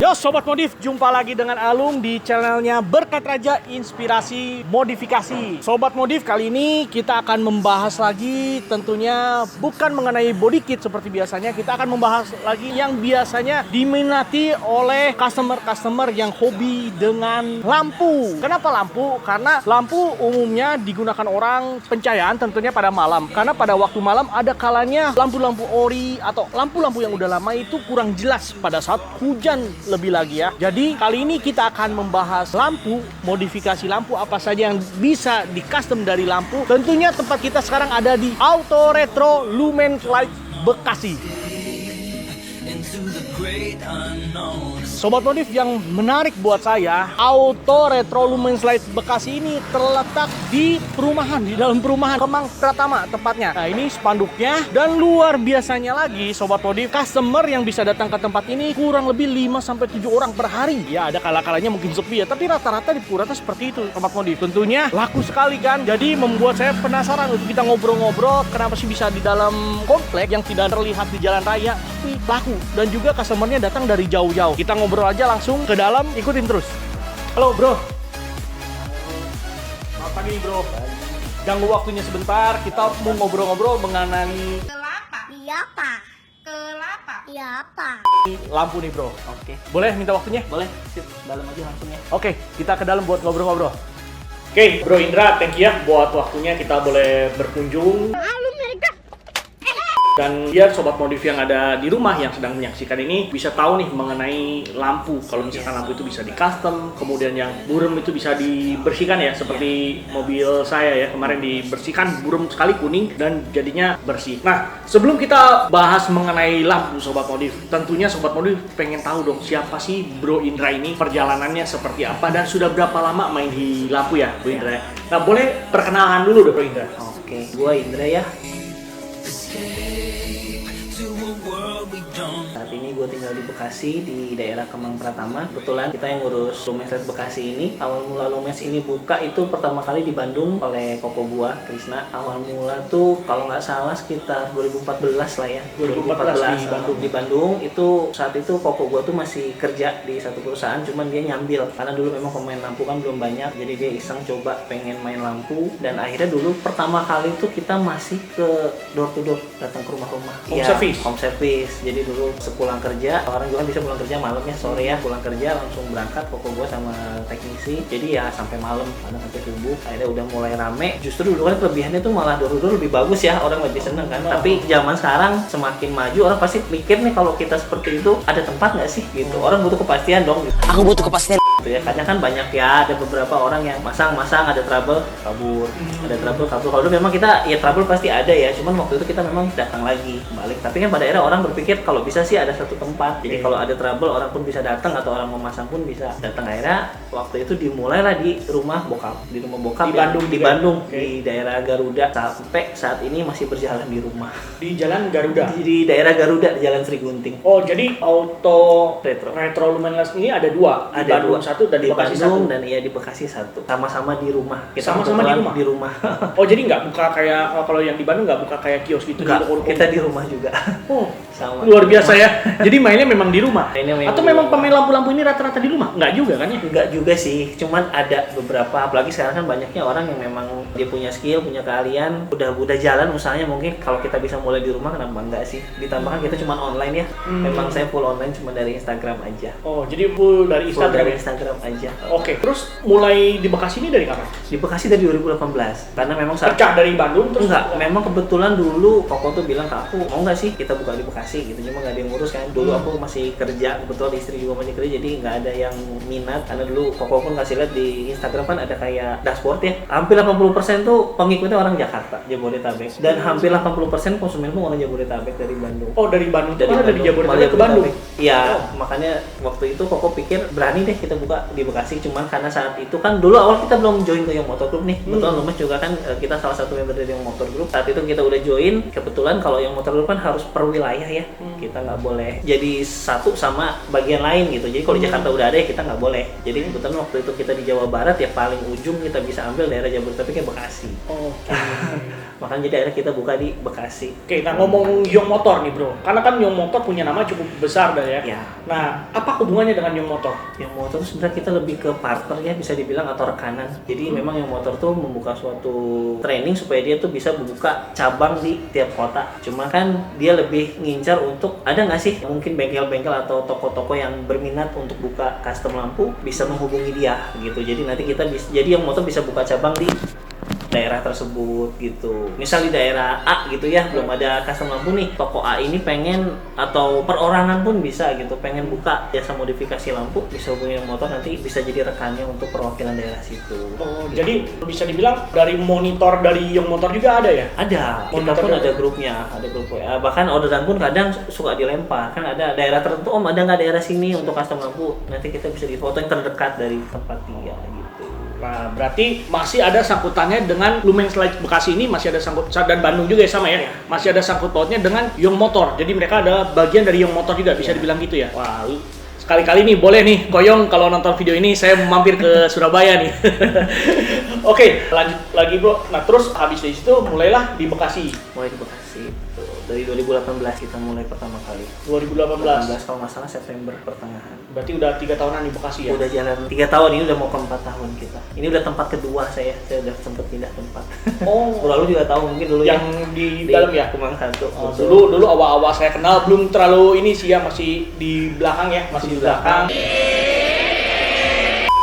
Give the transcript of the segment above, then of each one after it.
Yo Sobat Modif, jumpa lagi dengan Alung di channelnya Berkat Raja Inspirasi Modifikasi. Sobat Modif, kali ini kita akan membahas lagi tentunya bukan mengenai body kit seperti biasanya. Kita akan membahas lagi yang biasanya diminati oleh customer-customer yang hobi dengan lampu. Kenapa lampu? Karena lampu umumnya digunakan orang pencahayaan tentunya pada malam. Karena pada waktu malam ada kalanya lampu-lampu ori atau lampu-lampu yang udah lama itu kurang jelas pada saat hujan lebih lagi ya. Jadi kali ini kita akan membahas lampu, modifikasi lampu apa saja yang bisa di custom dari lampu. Tentunya tempat kita sekarang ada di Auto Retro Lumens Light Bekasi. Sobat Modif, yang menarik buat saya, Auto Retro Lumens Light Bekasi ini terletak di perumahan, di dalam perumahan Kemang Pratama tepatnya. Nah, ini spanduknya, dan luar biasanya lagi Sobat Modif, customer yang bisa datang ke tempat ini kurang lebih 5-7 orang per hari. Ya, ada kala-kalanya mungkin sepi ya, tapi rata-rata di Purata seperti itu Sobat Modif. Tentunya laku sekali kan, jadi membuat saya penasaran untuk kita ngobrol-ngobrol kenapa sih bisa di dalam komplek yang tidak terlihat di jalan raya tapi laku, dan juga customernya datang dari jauh-jauh. Kita ngobrol aja langsung ke dalam, ikutin terus. Halo bro. Selamat pagi bro. Ganggu waktunya sebentar, kita mau ngobrol-ngobrol mengenai Kelapa. Iya, Pak. Kelapa. Iya, Pak. lampu nih bro. Oke, Boleh minta waktunya? boleh. Sip, dalam aja langsung ya. Oke, kita ke dalam buat ngobrol-ngobrol. Oke, Bro Indra, thank you ya buat waktunya, kita boleh berkunjung. Halo, mereka. Dan biar Sobat Modif yang ada di rumah yang sedang menyaksikan ini bisa tahu nih mengenai lampu. Kalau misalkan lampu itu bisa di custom, kemudian yang burem itu bisa dibersihkan ya, seperti mobil saya ya, kemarin dibersihkan, burem sekali kuning dan jadinya bersih. Nah, sebelum kita bahas mengenai lampu Sobat Modif, tentunya Sobat Modif pengen tahu dong siapa sih Bro Indra ini, perjalanannya seperti apa, dan sudah berapa lama main di lampu ya Bro Indra. Nah, boleh perkenalan dulu dong Bro Indra. Oke, gua Indra ya. Saat ini gue tinggal di Bekasi, di daerah Kemang Pratama. Kebetulan kita yang ngurus Lumens Light Bekasi ini. Awal mula Lumens ini buka itu pertama kali di Bandung oleh koko gua, Krisna. Awal mula tuh kalau nggak salah sekitar 2014 lah ya. 2014 di Bandung. Itu saat itu koko gua tuh masih kerja di satu perusahaan, cuman dia nyambil. Karena dulu memang pemain lampu kan belum banyak, jadi dia iseng coba pengen main lampu. Dan akhirnya dulu pertama kali tuh kita masih ke door to door, datang ke rumah-rumah. Home service? Home service. Jadi dulu sepulang kerja, orang juga kan bisa pulang kerja malam ya, sore ya, pulang kerja langsung berangkat koko gua sama teknisi. Jadi ya sampai malam, kadang sampai subuh. Akhirnya udah mulai rame. Justru dulu kan kelebihannya tuh malah door to door lebih bagus ya, orang lebih seneng kan. Tapi zaman sekarang semakin maju, orang pasti mikir nih kalau kita seperti itu ada tempat nggak sih gitu. Orang butuh kepastian dong gitu. Aku butuh kepastian. Gitu ya, kadang kan banyak ya, ada beberapa orang yang masang ada trouble kabur, ada trouble kabur. Kalau dulu memang kita ya trouble pasti ada ya, cuman waktu itu kita memang datang lagi balik. Tapi kan pada akhirnya orang berpikir kalau bisa sih ada satu tempat, jadi kalau ada trouble orang pun bisa datang atau orang mau masang pun bisa datang. Akhirnya waktu itu dimulailah di rumah bokap, Di yang Bandung di juga? Bandung, Oke. di daerah Garuda. Sampai saat ini masih berjalan di rumah Di Jalan Garuda. di daerah Garuda, di Jalan Sri Gunting. Oh, jadi Auto Retro Lumens Light ini ada dua, di Ada Bandung dua. satu dan di di Bekasi Bandung satu. dan iya di Bekasi satu. Sama-sama di rumah. Sama-sama kebetulan di rumah? Oh, jadi nggak buka kayak kalau yang di Bandung nggak buka kayak kios gitu? Enggak, di ruko-ruko? kita di rumah juga. Oh, Sama. luar biasa ya. Jadi mainnya memang di rumah. Mainnya memang Atau di memang rumah. pemain lampu-lampu ini rata-rata di rumah? Nggak juga kan ya? Enggak juga sih, cuman ada beberapa, apalagi sekarang kan banyaknya orang yang memang dia punya skill, punya keahlian, udah jalan usahanya. Mungkin kalau kita bisa mulai di rumah kenapa enggak sih? Ditambahkan kita cuma online ya. Memang saya full online cuma dari Instagram aja. Oh, jadi full dari Full Instagram dari ya? Instagram aja. Oke, terus mulai di Bekasi ini dari kapan? Di Bekasi dari 2018. Karena memang saat Pecah dari Bandung terus? enggak, memang kebetulan dulu Koko tuh bilang ke aku, mau nggak sih kita buka di Bekasi gitu, cuma nggak ada yang ngurus kan. Dulu aku masih kerja, kebetulan istri juga masih kerja, jadi nggak ada yang minat. Karena dulu Koko pun kasih lihat di Instagram kan ada kayak dashboard ya, hampir 80% tuh pengikutnya orang Jakarta, Jabodetabek, dan hampir 80% konsumen pun orang Jabodetabek dari Bandung. Oh, dari Bandung. Dari Dari Bandung, Jabodetabek ke Bandung? Iya, Oh. makanya waktu itu Koko pikir berani deh kita buka di Bekasi. Cuman karena saat itu kan dulu awal kita belum join ke Young Motor Group nih. Kebetulan Lumens juga kan kita salah satu member dari Young Motor Group. Saat itu kita udah join. Kebetulan kalau Young Motor Group kan harus per wilayah ya. ya. Kita nggak boleh jadi satu sama bagian lain gitu. Jadi kalau di Jakarta udah ada ya kita nggak boleh. Jadi kebetulan waktu itu kita di Jawa Barat ya paling ujung kita bisa ambil daerah Jabodetabek kayak Bekasi. Oke. Makanya jadi akhirnya kita buka di Bekasi. Oke, nah ngomong Yong Motor nih bro, karena kan Yong Motor punya nama cukup besar dah ya. Ya. Nah, apa hubungannya dengan Yong Motor? Yang motor tuh sebenarnya kita lebih ke partner ya, bisa dibilang atau rekanan. Jadi memang yang motor tuh membuka suatu training supaya dia tuh bisa membuka cabang di tiap kota. Cuma kan dia lebih ngincar untuk ada nggak sih mungkin bengkel-bengkel atau toko-toko yang berminat untuk buka custom lampu bisa menghubungi dia gitu. Jadi nanti kita bisa, jadi yang motor bisa buka cabang di daerah tersebut gitu. Misal di daerah A gitu ya, belum ada custom lampu nih. Toko A ini pengen atau perorangan pun bisa gitu, pengen buka jasa modifikasi lampu, bisa hubungi yang motor nanti bisa jadi rekannya untuk perwakilan daerah situ. Oh, jadi bisa dibilang dari monitor dari Yong Motor juga ada ya? Ada, kita Monitor pun ada. ada grupnya, ada grup WA. Bahkan orderan pun kadang suka dilempar. Kan ada daerah tertentu, Om ada nggak daerah sini untuk custom lampu? Nanti kita bisa difoto yang terdekat dari tempat dia gitu. Nah, berarti masih ada sangkutannya dengan Lumens Light Bekasi ini, masih ada sangkut, dan Bandung juga ya sama ya? Masih ada sangkut pautnya dengan Yong Motor. Jadi mereka adalah bagian dari Yong Motor juga, bisa dibilang gitu ya? Wah, sekali-kali nih boleh nih Koyong kalau nonton video ini saya mampir ke Surabaya nih. Oke, lanjut lagi bro. Nah terus habis dari situ mulailah di Bekasi. Mulai di Bekasi tuh. Dari 2018 kita mulai pertama kali. 2018. 18 kalau nggak salah September pertengahan. Berarti udah 3 tahunan di Bekasi ya? Udah jalan 3 tahun, ini udah mau ke 4 tahun kita. Ini udah tempat kedua saya udah sempat pindah tempat. Oh, Lalu juga tahu mungkin dulu yang di dalam ya? Kemang Satu. Oh, dulu awal-awal saya kenal belum terlalu ini sih ya, masih di belakang ya, masih di belakang.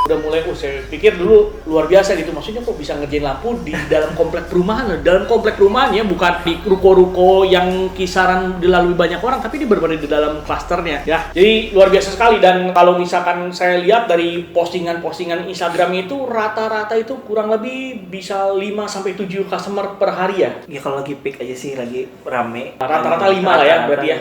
Udah mulai, saya pikir dulu luar biasa gitu, maksudnya kok bisa ngerjain lampu di dalam komplek perumahan loh. Dalam komplek perumahannya bukan di ruko-ruko yang kisaran dilalui banyak orang, tapi di benar-benar di dalam klasternya ya. Jadi luar biasa sekali. Dan kalau misalkan saya lihat dari postingan-postingan Instagram itu rata-rata itu kurang lebih bisa 5-7 customer per hari ya. Ya kalau lagi peak aja sih lagi rame. Rata-rata 5 lah ya berarti ya.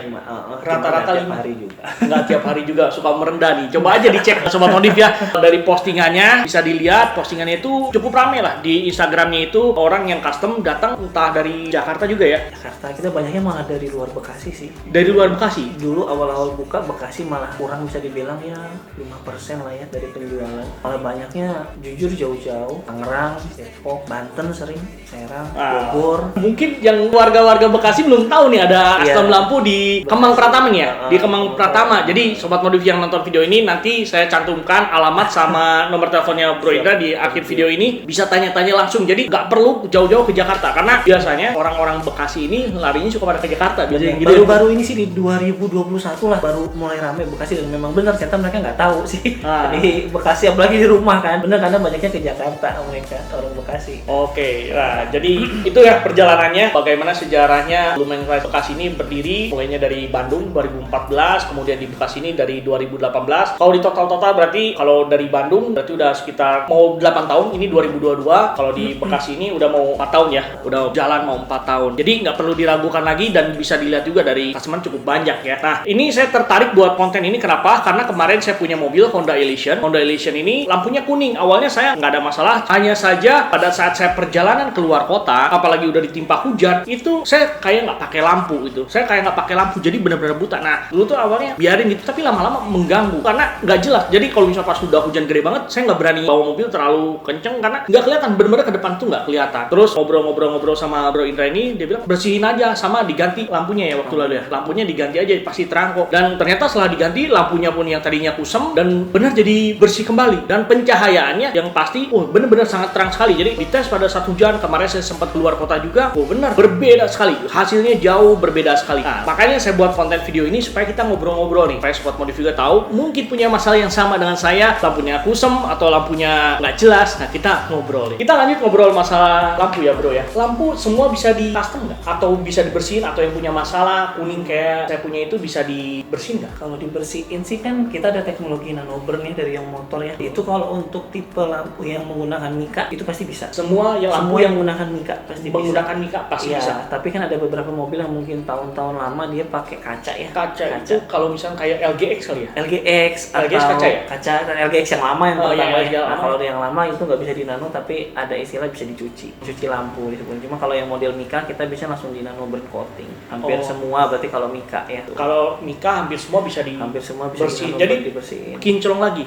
Rata-rata 5 hari juga. Nggak tiap hari juga, suka merendah nih. Coba aja dicek Sobat Modif ya. Dari postingannya bisa dilihat, postingannya itu cukup rame lah. Di Instagramnya itu orang yang custom datang entah dari Jakarta juga ya. Jakarta kita banyaknya malah dari luar Bekasi sih. Dari luar Bekasi. Dulu awal-awal buka Bekasi malah kurang, bisa dibilang ya 5% lah ya dari penjualan. Malah banyaknya jujur jauh-jauh, Tangerang, Depok, Banten sering, Serang, Bogor. Mungkin yang warga-warga Bekasi belum tahu nih ada custom lampu di Kemang Pratama nih ya, di Kemang Pratama. Jadi Sobat Modif yang nonton video ini nanti saya cantumkan alamat sama nomor teleponnya Bro Indra di akhir video ini, bisa tanya-tanya langsung. Jadi nggak perlu jauh-jauh ke Jakarta, karena biasanya orang-orang Bekasi ini larinya suka pada ke Jakarta. Biasanya gitu. Baru-baru ini sih di 2021 lah baru mulai rame Bekasi, dan memang benar ternyata mereka nggak tahu sih. Di Bekasi apalagi di rumah kan, bener karena banyaknya ke Jakarta mereka orang Bekasi. Oke, nah jadi itu ya perjalanannya, bagaimana sejarahnya Lumens Light Bekasi ini berdiri, mulainya dari Bandung 2014, kemudian di Bekasi ini dari 2018. Kalau di total berarti kalau dari Bandung berarti udah sekitar mau 8 tahun, ini 2022. Kalau di Bekasi ini udah mau 4 tahun ya, udah jalan mau 4 tahun. Jadi nggak perlu diragukan lagi, dan bisa dilihat juga dari customer cukup banyak ya. Nah, ini saya tertarik buat konten ini kenapa? Karena kemarin saya punya mobil Honda Elysion. Honda Elysion ini lampunya kuning. Awalnya saya nggak ada masalah, hanya saja pada saat saya perjalanan keluar kota, apalagi udah ditimpa hujan, itu saya kayak nggak pakai lampu gitu. Saya kayak nggak pakai lampu, jadi benar-benar buta. Nah, dulu tuh awalnya biarin gitu, tapi lama-lama mengganggu karena nggak jelas. Jadi kalau misalnya pas sudah hujan gede banget, saya nggak berani bawa mobil terlalu kenceng karena nggak kelihatan, bener-bener ke depan tuh nggak kelihatan. Terus ngobrol-ngobrol sama Bro Indra ini, dia bilang bersihin aja sama diganti lampunya ya waktu lalu ya. Lampunya diganti aja, pasti terang kok. Dan ternyata setelah diganti, lampunya pun yang tadinya kusem dan benar jadi bersih kembali. Dan pencahayaannya yang pasti, bener-bener sangat terang sekali. Jadi dites pada saat hujan, kemarin saya sempat keluar kota juga, benar berbeda sekali. Hasilnya jauh berbeda sekali. Nah, makanya saya buat konten video ini supaya kita ngobrol-ngobrol nih. Supaya Sobat Modif juga tahu, mungkin punya masalah yang sama dengan saya, lampunya kusem atau lampunya nggak jelas. Nah, kita ngobrol. Kita lanjut ngobrol masalah lampu ya bro ya. Lampu semua bisa di custom nggak? Atau bisa dibersihin? Atau yang punya masalah kuning kayak saya punya itu bisa dibersihin nggak? Kalau dibersihin sih kan kita ada teknologi nanoburn nih dari yang motor ya. Itu kalau untuk tipe lampu yang menggunakan mika itu pasti bisa. Semua yang lampu yang menggunakan mika pasti bisa. Menggunakan mika pasti ya, bisa. Tapi kan ada beberapa mobil yang mungkin tahun-tahun lama dia pakai kaca ya. Kaca itu kalau misalnya kayak LGX kali ya? LGX LGX atau kaca ya? Kaca dan LGX yang lama lama yang pertama. Nah, kalau yang lama itu nggak bisa di nano, tapi ada istilah bisa cuci lampu disebut. Cuma kalau yang model Mika kita bisa langsung di nano burn coating. Hampir semua berarti kalau Mika ya. Kalau Mika hampir semua bisa bersihin. Jadi dibersihin. kinclong lagi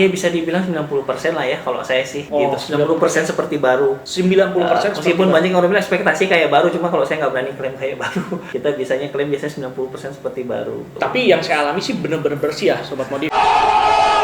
Ya bisa dibilang 90% lah ya kalau saya sih. Gitu. 90% seperti baru. 90% meskipun banyak orang bilang ekspektasi kayak baru, cuma kalau saya nggak berani klaim kayak baru. Kita biasanya klaim 90% seperti baru. Tapi yang saya alami sih bener-bener bersih ya Sobat Modif.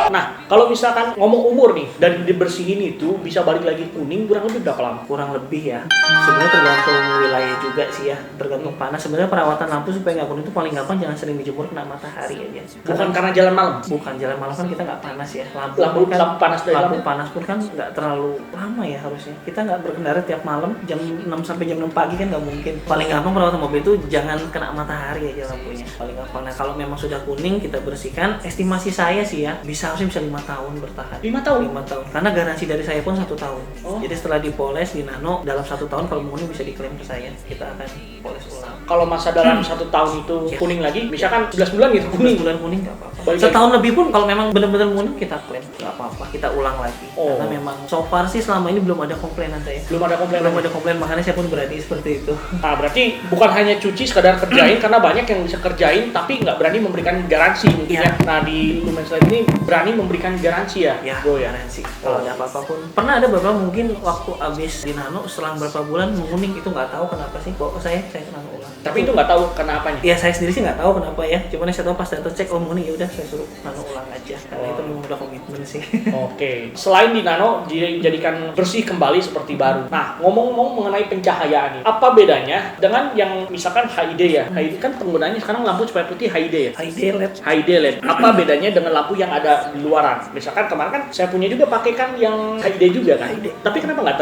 Nah, kalau misalkan ngomong umur nih, dari dibersihin itu bisa balik lagi kuning kurang lebih berapa lama? Kurang lebih ya. Sebenarnya tergantung wilayah juga sih ya, tergantung panas. Sebenarnya perawatan lampu supaya nggak kuning itu paling gampang jangan sering dijemur kena matahari aja. Bukan karena jalan malam? Bukan jalan malam kan kita nggak panas ya. Lampu panas dari lampu panas pun kan nggak terlalu lama ya harusnya. Kita nggak berkendara tiap malam jam 6 sampai jam 6 pagi kan nggak mungkin. Paling gampang perawatan mobil itu jangan kena matahari aja lampunya. Paling gampang. Nah kalau memang sudah kuning kita bersihkan. Estimasi saya sih ya bisa 5 tahun bertahan. 5 tahun? 5 tahun. Karena garansi dari saya pun 1 tahun. Jadi setelah dipoles, di nano, dalam 1 tahun kalau mau kuning bisa diklaim ke saya. Kita akan poles ulang. Kalau masa dalam 1 tahun itu kuning lagi, misalkan 11 bulan gitu kuning. 11 bulan kuning nggak apa-apa. Setahun lebih pun kalau memang benar-benar kuning kita klaim nggak apa-apa. Kita ulang lagi. Karena memang so far sih selama ini belum ada komplainan saya. Belum ada komplain, makanya saya pun berani seperti itu. Nah berarti bukan hanya cuci sekadar kerjain karena banyak yang bisa kerjain tapi nggak berani memberikan garansi mungkin ya. Nah di Lumens Light ini berani memberikan garansi ya, bro ya. Garansi. Kalau ada apa-apa pun. Pernah ada beberapa mungkin waktu abis di nano selang berapa bulan menguning itu nggak tahu kenapa sih. Kok saya nano ulang. Tapi itu nggak tahu kenapanya. Ya saya sendiri sih nggak tahu kenapa ya. Cuman saya tahu pas datang cek menguning ya udah saya suruh nano ulang aja. Karena itu memang udah komitmen sih. Oke. Selain di nano dijadikan bersih kembali seperti baru. Nah ngomong-ngomong mengenai pencahayaan ini, apa bedanya dengan yang misalkan HID ya? HID kan penggunaannya sekarang lampu supaya putih HID ya. HID LED. Apa bedanya dengan lampu yang ada di luaran? Misalkan kemarin kan saya punya juga pakai kan yang HID juga kan. Tapi kenapa nggak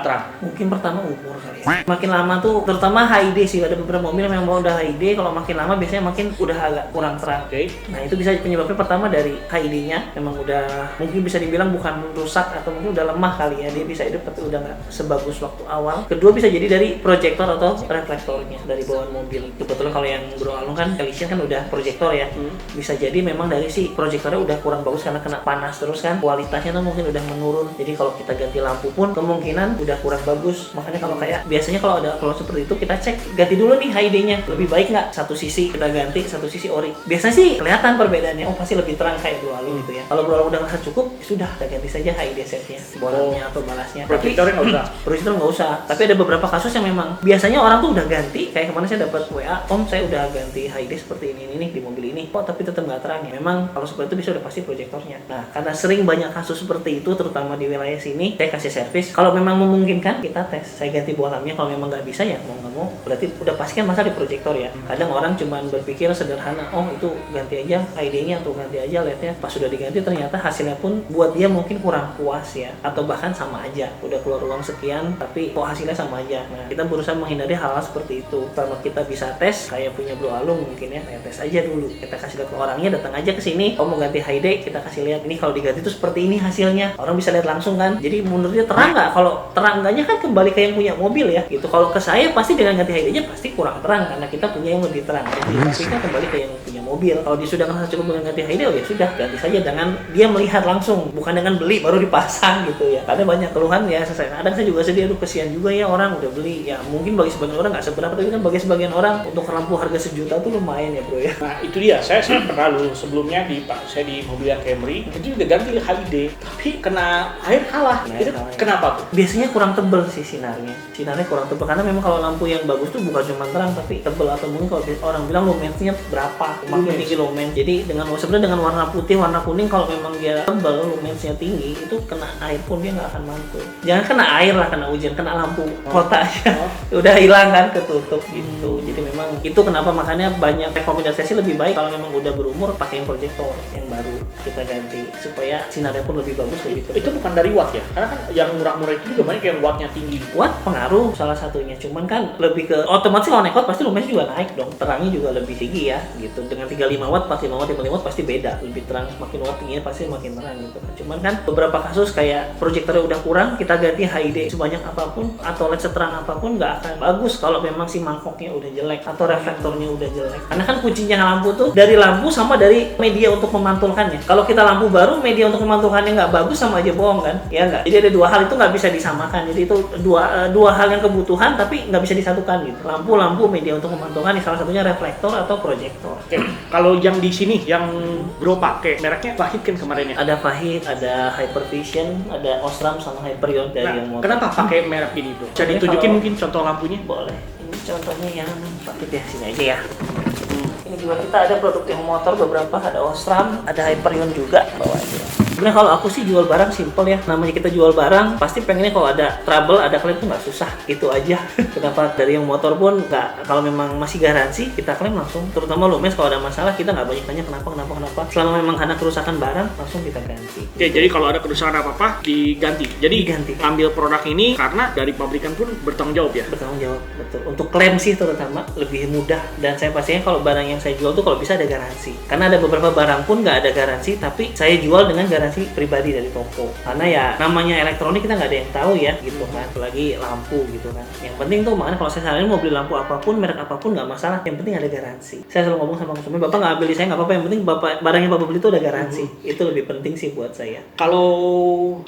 terang? Mungkin pertama umur kali ya. Makin lama tuh, terutama HID sih, ada beberapa mobil yang mau udah HID, kalau makin lama biasanya makin udah agak kurang terang. Nah itu bisa penyebabnya pertama dari HID-nya memang udah mungkin bisa dibilang bukan rusak atau mungkin udah lemah kali ya, dia bisa hidup tapi udah nggak sebagus waktu awal. Kedua bisa jadi dari proyektor atau reflektornya dari bawaan mobil. Kebetulan kalau yang Bro Alung kan Elysian kan udah proyektor ya. Bisa jadi memang dari si proyektornya udah kurang bagus karena kena panas terus kan, kualitasnya tuh mungkin udah menurun. Jadi kalau kita ganti lampu pun kemungkinan udah kurang bagus. Makanya kalau kayak biasanya kalau ada kalau seperti itu kita cek ganti dulu nih HID-nya. Lebih baik nggak satu sisi kita ganti, satu sisi ori. Biasanya sih kelihatan perbedaannya. Oh pasti lebih terang kayak Bro Alung gitu ya. Kalau Bro Alung udah ngerasa cukup, sudah kita ganti saja HID setnya, bolanya atau balasnya. Proyektornya nggak usah. Proyektor nggak usah. Tapi ada beberapa kasus yang memang biasanya orang tuh udah ganti. Kayak kemarin saya dapat WA, Om saya udah ganti HID seperti ini nih di mobil ini. Oh tapi tetap nggak terang ya. Memang kalau seperti itu bisa udah pasti proyektornya. Nah karena sering banyak kasus seperti itu, terutama di wilayah sini, saya kasih servis. Kalau memang memungkinkan kita tes. Saya ganti bohlamnya. Kalau memang nggak bisa ya mau nggak mau. Berarti udah pasti kan masa di proyektor ya. Kadang orang cuma berpikir sederhana, oh itu ganti aja HID-nya atau ganti aja LED-nya. Pas sudah diganti ternyata hasilnya pun buat dia mungkin kurang puas ya, atau bahkan sama aja. Udah keluar uang sekian tapi kok hasilnya sama aja. Nah kita berusaha menghindari hal-hal seperti itu. Kalau kita bisa tes, kayak punya Bro Alung mungkin ya, tes aja dulu. Kita kasih lihat ke orangnya, datang aja ke sini. Oh mau ganti HID, kita kasih lihat. Ini kalau diganti tuh seperti ini hasilnya. Orang bisa lihat langsung kan. Jadi menurut dia terang nggak? Kalau terang enggaknya kan kembali ke yang punya mobil ya. Gitu. Kalau ke saya pasti dengan ganti HID-nya pasti kurang terang karena kita punya yang lebih terang. Jadi pasti kan kembali ke yang punya mobil. Kalau dia sudah ngerasa cukup dengan ganti HID, oh ya sudah ganti saja dengan dia melihat langsung, bukan dengan beli baru dipasang gitu ya. Karena banyak keluhan ya. Kadang saya juga sedih, aduh kesian juga ya orang udah beli. Ya mungkin bagi sebagian orang nggak seberapa, tapi kan bagi sebagian orang untuk lampu harga 1 juta tuh lumayan ya bro ya. Nah itu dia, saya pernah dulu sebelumnya saya di mobil yang Camry itu juga ganti HID, tapi kena air kalah. Itu kenapa tuh? Biasanya kurang tebel sih sinarnya kurang tebel karena memang kalau lampu yang bagus tuh bukan cuma terang tapi tebel, atau mungkin kalau orang bilang lumensnya berapa, makin tinggi lumens. Jadi sebenarnya dengan warna putih, warna kuning kalau memang dia tebel, lumensnya tinggi, itu kena air pun dia nggak akan mantul. Jangan kena air lah, kena hujan, kena lampu kota aja udah hilang kan, ketutup gitu. Jadi memang itu kenapa makanya banyak rekomendasi sih lebih baik kalau memang udah berumur pakai proyektor yang baru kita ganti supaya sinarnya pun lebih bagus, lebih tebal. Itu bukan dari watt ya? Karena kan yang murah-murah itu juga banyak yang wattnya tinggi. Watt pengaruh salah satunya, cuman kan lebih ke otomatis kalau naik watt pasti lumensnya juga naik dong, terangnya juga lebih tinggi ya gitu. Dengan 35 watt, 45 watt, 55 watt pasti beda, lebih terang. Semakin watt tingginya pasti makin terang gitu. Cuman kan beberapa kasus kayak proyektornya udah kurang, kita ganti HID sebanyak apapun atau LED seterang apapun nggak akan bagus kalau memang si mangkoknya udah jelek atau reflektornya udah jelek. Karena kan kuncinya lampu tuh dari lampu sama dari media untuk memantulkannya. Kalau Kalau kita lampu baru, media untuk memantulkannya nggak bagus sama aja bohong kan? Ya nggak? Jadi ada dua hal itu nggak bisa disamakan. Jadi itu dua hal yang kebutuhan tapi nggak bisa disatukan gitu. Lampu media untuk memantulkan, salah satunya reflektor atau proyektor. Oke. Kalau yang di sini yang bro pakai mereknya Fahid kan kemarin ya. Ada Fahid, ada Hypervision, ada Osram sama Hyperion dari yang motor. Kenapa pakai merek ini bro? Bisa Oke, ditunjukin kalau- mungkin contoh lampunya? Boleh. Ini contohnya yang Fahid ya, sini aja ya. Ini juga kita ada produk yang motor beberapa, ada Osram, ada Hyperion juga, bawa aja. Sebenarnya kalau aku sih jual barang simple ya. Namanya kita jual barang, pasti pengennya kalau ada trouble, ada klaim tuh nggak susah. Itu aja. Kenapa dari yang motor pun nggak, kalau memang masih garansi, kita klaim langsung. Terutama Lumens kalau ada masalah, kita nggak banyak tanya kenapa. Selama memang karena kerusakan barang, langsung kita ganti. Oke, jadi kalau ada kerusakan apa-apa diganti. Jadi Diganti. ambil produk ini karena dari pabrikan pun bertanggung jawab ya. Bertanggung jawab, betul. Untuk klaim sih terutama lebih mudah, dan saya pastinya kalau barang yang saya jual tuh kalau bisa ada garansi. Karena ada beberapa barang pun nggak ada garansi, tapi saya jual dengan garansi pribadi dari toko. Karena ya namanya elektronik kita nggak ada yang tahu ya, gitu kan. Apalagi lampu gitu kan. Yang penting tuh makanya kalau saya saranin mau beli lampu apapun, merek apapun nggak masalah. Yang penting ada garansi. Saya selalu ngomong sama konsumen, bapak nggak beli saya nggak apa-apa. Yang penting bapak barang yang bapak beli itu ada garansi. Itu lebih penting sih buat saya. Kalau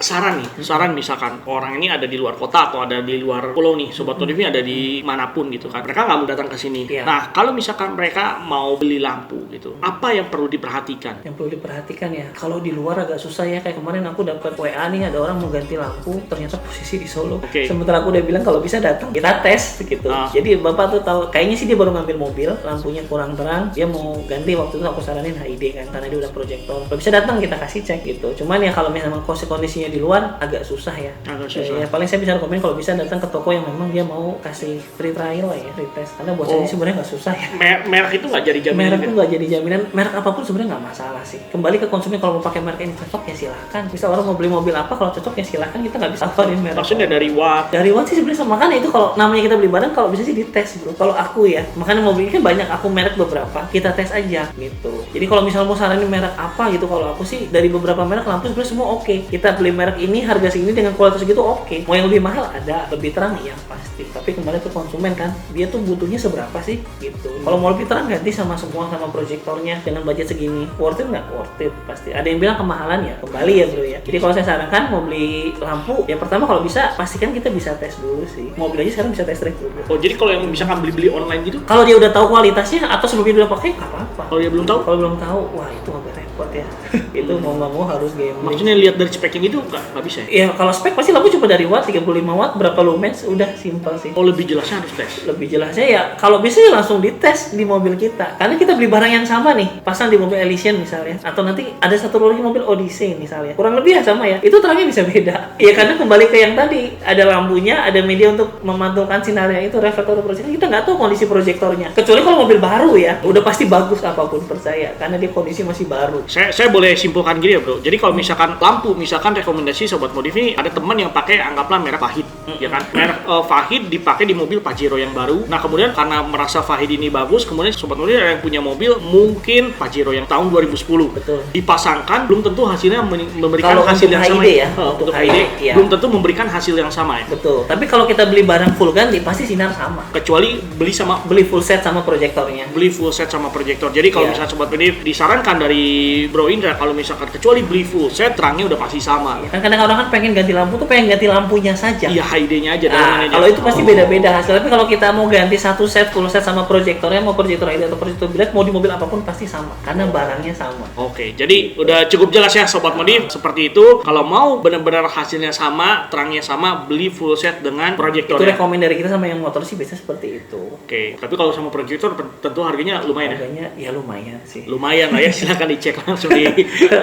saran misalkan orang ini ada di luar kota atau ada di luar pulau nih, Sobat Modif ini ada di manapun gitu kan. Mereka nggak mau datang ke sini. Iya. Nah, kalau misalkan mereka mau beli lampu gitu, apa yang perlu diperhatikan? Yang perlu diperhatikan ya, kalau di luar agak susah ya. Kayak kemarin aku dapat WA nih, ada orang mau ganti lampu, ternyata posisi di Solo. Oke. Sementara aku udah bilang kalau bisa datang kita tes gitu. Jadi bapak tuh tahu, kayaknya sih dia baru ngambil mobil, lampunya kurang terang, dia mau ganti. Waktu itu aku saranin HID kan, karena dia udah proyektor. Kalau bisa datang kita kasih cek gitu. Cuman ya kalau memang kondisinya di luar agak susah ya. Agak susah. Ya, paling saya bisa rekomen kalau bisa datang ke toko yang memang dia mau kasih free trial lah ya, free test. Karena buat saya sih sebenarnya nggak susah ya. Merek itu nggak jadi jaminan. Merek tuh nggak jadi jaminan. Merek apapun sebenarnya nggak masalah sih. Kembali ke konsumen, kalau mau pakai merek ini cocok ya silahkan. Bisa orang mau beli mobil apa, kalau cocok ya silahkan. Kita nggak bisa tawarin merek. Maksudnya dari watt. Dari watt sih sebenarnya sama, kan itu kalau namanya kita beli barang, kalau bisa sih dites bro. Kalau aku ya, makanya mobil ini kan banyak aku merek beberapa, kita tes aja gitu. Jadi kalau misalnya mau saranin merek apa gitu, kalau aku sih dari beberapa merek lampu sebenarnya semua oke. Kita beli merek ini harga segini dengan kualitas segitu oke. Mau yang lebih mahal ada, lebih terang ya pasti. Tapi kembali ke konsumen kan, dia tuh butuhnya seberapa sih gitu. Kalau mau lebih terang ganti sama semua, sama proyektornya dengan budget segini. Worth it nggak? Worth it pasti. Ada yang bilang kemahalan ya, kembali ya bro ya. Jadi kalau saya sarankan mau beli lampu, ya pertama kalau bisa pastikan kita bisa tes dulu sih. Mobil aja sekarang bisa tes drive dulu. Oh, jadi kalau yang misalkan beli online gitu, Kalau dia udah tahu kualitasnya atau sebelumnya dia udah pakai nggak apa-apa. kalau dia belum tahu, Kalau belum tahu, wah itu agak repot ya. Itu mau nggak mau harus gambling. maksudnya lihat dari speknya itu nggak bisa ya? Ya kalau spek pasti lampu cuma dari watt, 35 watt, berapa lumens, udah simpel sih. Oh, lebih jelasnya harus tes. Lebih jelasnya ya kalau bisa ya langsung dites di mobil kita. Karena kita beli barang yang sama nih, pasang di mobil Elysian misalnya, atau nanti ada satu lagi mobil Odyssey misalnya. Kurang lebih ya sama ya. Itu terangnya bisa beda. Ya karena kembali ke yang tadi, ada lampunya, ada media untuk memantulkan sinarnya itu, reflektor proyektor. Kita nggak tahu kondisi proyektornya. Kecuali kalau mobil baru ya, udah pasti bagus apapun, percaya. Karena dia kondisi masih baru. Saya boleh simpulkan gini ya bro. Jadi kalau misalkan lampu, misalkan rekomendasi Sobat Modif ini ada teman yang pakai anggaplah merek Fahid, ya kan? Merek Fahid dipakai di mobil Pajero yang baru. Nah kemudian karena merasa Fahid ini bagus, kemudian Sobat Modif ada yang punya mobil mungkin Pajero yang tahun 2010. Betul. Dipasangkan belum tentu hasilnya memberikan Kalau hasil untuk yang sama HID ya, untuk untuk HID HID, iya. belum tentu memberikan hasil yang sama ya. Betul. Tapi kalau kita beli barang full ganti pasti sinar sama. Kecuali Beli full set sama proyektornya. beli full set sama proyektor. Jadi kalau Iya. misalnya Sobat Modif disarankan dari Bro Indra, kalau misalkan kecuali beli full set, terangnya udah pasti sama. Ya kan kadang orang kan pengen ganti lampu tuh pengen ganti lampunya saja. Iya, HID-nya aja. Nah, dalamnya aja. kalau itu pasti beda-beda hasil. Tapi kalau kita mau ganti satu set full set sama proyektornya, mau proyektor LED atau proyektor bilet, mau di mobil apapun pasti sama karena barangnya sama. Oke, jadi udah cukup jelas ya Sobat Modif seperti itu. Kalau mau benar-benar hasilnya sama, terangnya sama, beli full set dengan Itu proyektornya. rekomend dari kita sama yang motor sih biasanya seperti itu. Oke, tapi kalau sama proyektor tentu harganya lumayan ya. Harganya ya lumayan sih. Lumayan lah ya, silakan dicek langsung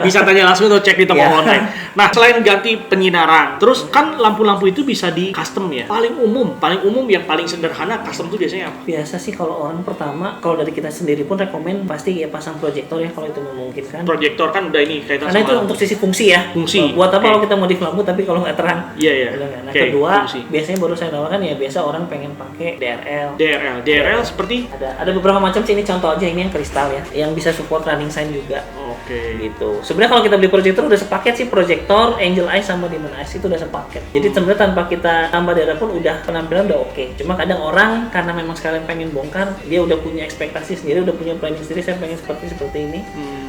bisa tanya langsung atau cek di toko Ya. online. Nah, selain ganti penyinaran, terus kan lampu-lampu itu bisa di custom ya. Paling umum yang paling sederhana custom itu biasanya apa? Biasa sih kalau orang pertama, kalau dari kita sendiri pun rekomend pasti ya pasang proyektor ya kalau itu memungkinkan. Proyektor kan udah ini kaitan Karena sama itu untuk sisi fungsi ya. Fungsi. Buat apa Oke. kalau kita modif lampu tapi kalau nggak terang? Iya, iya. Udah nggak. Nah, Oke, kedua, fungsi. biasanya baru saya tawarkan ya biasa orang pengen pakai DRL. DRL seperti Ada beberapa macam sih, ini contoh aja, ini yang kristal ya, yang bisa support running sign juga. oke. Gitu. Sebenarnya kalau kita beli proyektor udah sepaket sih, proyektor, angel eye sama demon eyes itu udah sepaket. Jadi sebenarnya tanpa kita tambah DRL pun udah penampilan udah oke. Cuma kadang orang karena memang sekalian pengen bongkar, dia udah punya ekspektasi sendiri, udah punya planning sendiri, saya pengen seperti ini.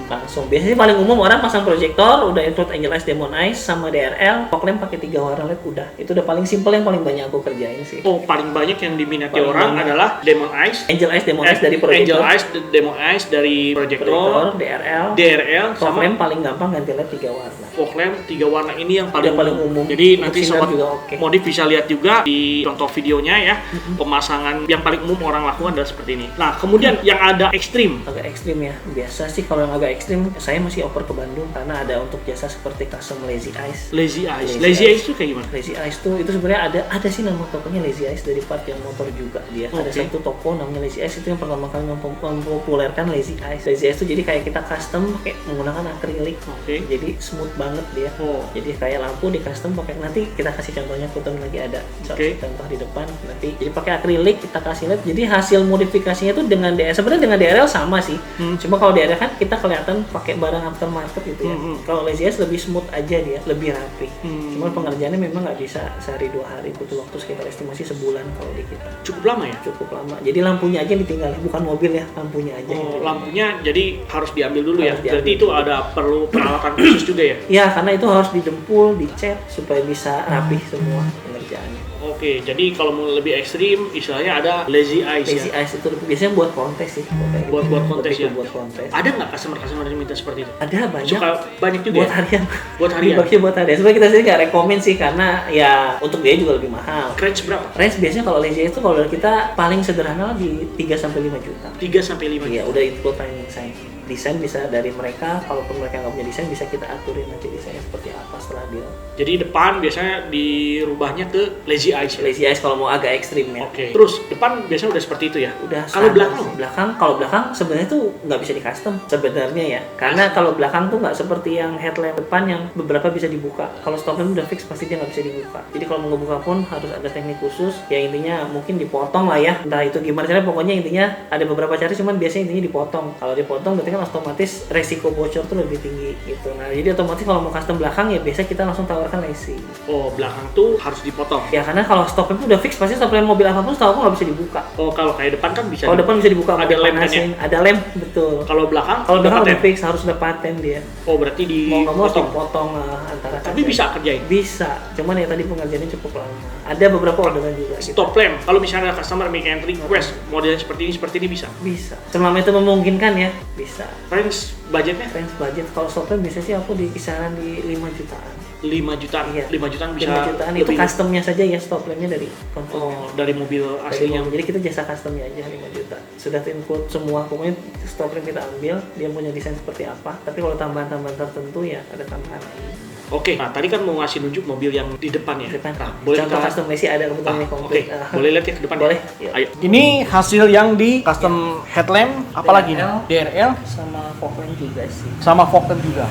langsung. Biasanya paling umum orang pasang proyektor, udah include Angel Eyes, Demon Eyes, sama DRL, fog lamp pakai 3 warna LED udah. Itu udah paling simple yang paling banyak aku kerjain sih. Oh, paling banyak yang diminati orang adalah Demon Eyes, Angel Eyes, Demon Eyes dari proyektor. Angel Eyes, Demon Eyes dari proyektor, DRL, sama fog lamp paling gampang ganti LED 3 warna. fog lamp 3 warna ini yang paling umum. Jadi Untuk nanti sinar sobat juga oke. modif bisa lihat juga di contoh videonya ya. Pemasangan yang paling umum orang lakukan adalah seperti ini. Nah, kemudian yang ada ekstrim. Agak ekstrim ya. Biasa sih kalau yang agak ekstrim saya masih oper ke Bandung karena ada untuk jasa seperti custom Lazy Eyes. Lazy Eyes itu kayak gimana? Lazy Eyes itu sebenarnya ada sih nama tokonya Lazy Eyes dari part yang motor juga dia. Ada satu toko namanya Lazy Eyes itu yang pertama kali mempopulerkan Lazy Eyes. Lazy Eyes itu jadi kayak kita custom pakai menggunakan akrilik. Jadi smooth banget dia. Jadi kayak lampu di custom pakai, nanti kita kasih contohnya foto lagi ada contoh di depan nanti. Jadi pakai akrilik kita kasih LED. Jadi hasil modifikasinya itu dengan DRL sebenarnya dengan DRL sama sih. Cuma kalau DRL kan kita kelihatan pakai barang aftermarket gitu ya. Kalau Lazy Eyes lebih smooth aja dia, lebih rapi. Cuma pengerjaannya memang nggak bisa sehari 2 hari, butuh waktu sekitar estimasi sebulan kalau di kita. Cukup lama ya? Cukup lama. Jadi lampunya aja ditinggal, bukan mobil ya, lampunya aja. Lampunya jadi harus diambil dulu harus ya. Berarti itu ada perlu peralatan khusus juga ya? Iya, karena itu harus didempul, dicat supaya bisa rapih semua pengerjaannya. Oke, jadi kalau mau lebih ekstrim, istilahnya ada Lazy Eyes Lazy ya? Eyes itu biasanya buat kontes sih. Buat kontes ya? Buat kontes. Ada nggak customer yang minta seperti itu? Ada banyak. Suka banyak juga buat ya? harian. Buat harian? Dipakai buat harian. Sebenarnya kita sendiri nggak rekomen sih karena ya untuk dia juga lebih mahal. Range berapa? Range biasanya kalau Lazy Eyes itu kalau dari kita paling sederhana di 3-5 juta. 3-5 Iya, udah include training design. Desain bisa dari mereka, kalaupun mereka nggak punya desain bisa kita aturin nanti desainnya seperti apa setelah dia. Jadi depan biasanya dirubahnya ke Lazy Eyes ya? Lazy Eyes kalau mau agak ekstrim ya. Oke. Terus depan biasanya udah seperti itu ya? Udah. Kalau belakang? Kalau belakang sebenarnya tuh nggak bisa di custom sebenarnya ya. Karena kalau belakang tuh nggak seperti yang headlamp depan yang beberapa bisa dibuka. Kalau stop lamp udah fix pasti dia nggak bisa dibuka. Jadi kalau mau ngebuka pun harus ada teknik khusus. Ya intinya mungkin dipotong lah ya. Entah itu gimana caranya, pokoknya intinya ada beberapa cara, cuman biasanya intinya dipotong. Kalau dipotong berarti kan otomatis resiko bocor tuh lebih tinggi gitu. Nah jadi otomatis kalau mau custom belakang ya biasa kita langsung tawarkan lacy. Oh, belakang tuh harus dipotong? Ya karena kalau stop lamp udah fix pasti stop lamp mobil apapun setahu aku nggak bisa dibuka. Oh, kalau kayak depan kan bisa. Kalau depan bisa dibuka. Ada lem kan ya? Ada lem, betul. Kalau belakang udah fix harus udah paten dia. Oh, berarti mau nggak mau dipotong antara. Tapi bisa kerjain? Bisa. Cuman ya tadi pengerjaannya cukup lama. Ada beberapa orderan juga. Stop lamp. Kalau misalnya customer yang request modelnya seperti ini bisa? Bisa. Selama itu memungkinkan ya, bisa. Range budgetnya? Range budget kalau stop lamp bisa sih aku di kisaran di 5 jutaan. 5 jutaan? Iya. 5 jutaan bisa? 5 jutaan itu customnya saja ya, stop lampnya dari konsumen. Oh, dari mobil aslinya? Jadi kita jasa customnya aja 5 juta. Sudah include semua, pokoknya stop lamp kita ambil, dia punya desain seperti apa. Tapi kalau tambahan-tambahan tertentu ya ada tambahan lagi. Oke, nah tadi kan mau ngasih nunjuk mobil yang di depan ya? Depan. Nah, boleh contoh kita... custom Lacy ada kebetulan ini komplit. Boleh lihat ya ke depan? Boleh. Ya? Ayo. Ini hasil yang di custom headlamp, apalagi nih? DRL sama fog lamp juga sih. Sama fog lamp juga.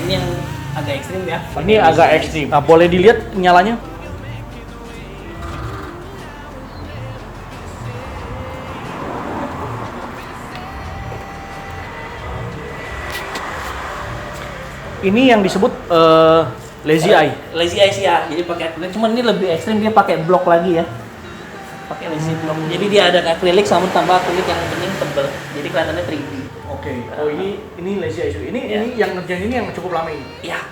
Ini yang agak ekstrim ya. Ini agak ekstrim. Nah, boleh dilihat nyalanya? Ini yang disebut Lazy Eye. Lazy Eye sih ya. Jadi pakai akrilik, cuman ini lebih ekstrim, dia pakai blok lagi ya. Pakai lazy block. Jadi dia ada akrilik sama tambah akrilik yang bening tebel. Jadi kelihatannya 3D. Oke. Oh, ini Lazy Eye. Ini yang ngerjain ini yang cukup lama ini. Iya,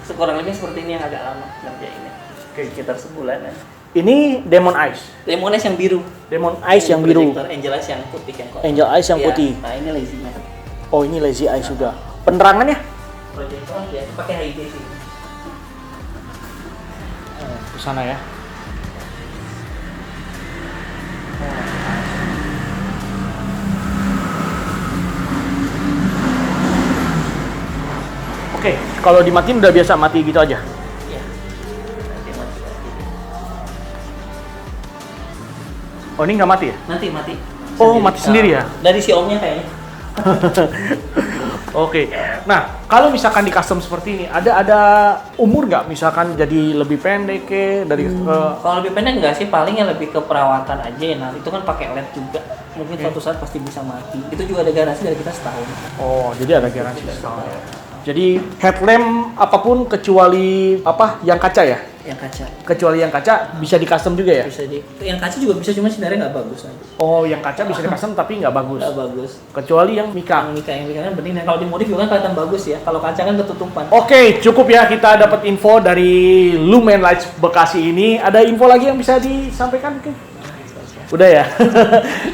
sekurang lebihnya seperti ini yang agak lama ngerjainnya. Oke, sekitar sebulanan. Ini Demon Eyes. Demon Eyes yang biru. Demon Eyes yang biru. Angel Eyes yang putih yang kotak. Angel Eyes yang putih. Nah, ini lazy-nya. Oh, ini Lazy Eyes juga. Penerangannya? Proyektor ya, pakai high sih. Oh, ke sana ya. Oke, kalau dimatiin udah biasa mati gitu aja. Iya. Nanti mati. Oh, ini nggak mati ya? Nanti mati. Oh, mati sendiri ya? Dari si omnya kayaknya. Oke. Nah, kalau misalkan di custom seperti ini, ada umur nggak? Misalkan jadi lebih pendek ke dari Kalau lebih pendek nggak sih, paling yang lebih ke perawatan aja ya. Nah, itu kan pakai LED juga. Mungkin suatu saat pasti bisa mati. Itu juga ada garansi dari kita setahun. Oh, jadi ada garansi setahun ya. Jadi headlamp apapun kecuali apa yang kaca ya? Yang kaca. Kecuali yang kaca bisa di custom juga ya? Bisa yang kaca juga bisa, cuma sebenarnya nggak bagus nanti. Oh, yang kaca bisa di custom tapi nggak bagus. Nggak bagus. Kecuali yang mika. Yang mika kan bening. Dan kalau dimodif juga kan kelihatan bagus ya. Kalau kaca kan ketutupan. Oke, cukup ya kita dapat info dari Lumen Lights Bekasi ini. Ada info lagi yang bisa disampaikan mungkin? Udah ya.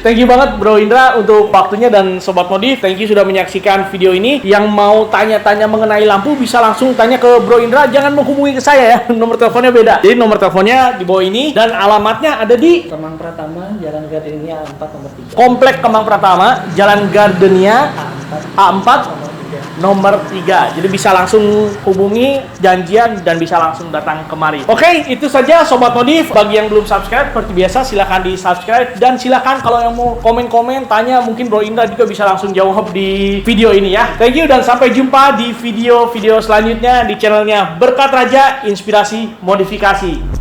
Thank you banget Bro Indra untuk waktunya dan Sobat Modif. Thank you sudah menyaksikan video ini. Yang mau tanya-tanya mengenai lampu bisa langsung tanya ke Bro Indra. Jangan menghubungi ke saya ya. Nomor teleponnya beda. Jadi nomor teleponnya di bawah ini dan alamatnya ada di Kemang Pratama, Jalan Gardenia A4 nomor 3. Komplek Kemang Pratama, Jalan Gardenia A4 nomor 3. Jadi bisa langsung hubungi, janjian, dan bisa langsung datang kemari. Oke, itu saja Sobat Modif. Bagi yang belum subscribe, seperti biasa silahkan di subscribe. Dan silahkan kalau yang mau komen-komen, tanya, mungkin Bro Indra juga bisa langsung jawab di video ini ya. Thank you dan sampai jumpa di video-video selanjutnya di channelnya Berkat Raja Inspirasi Modifikasi.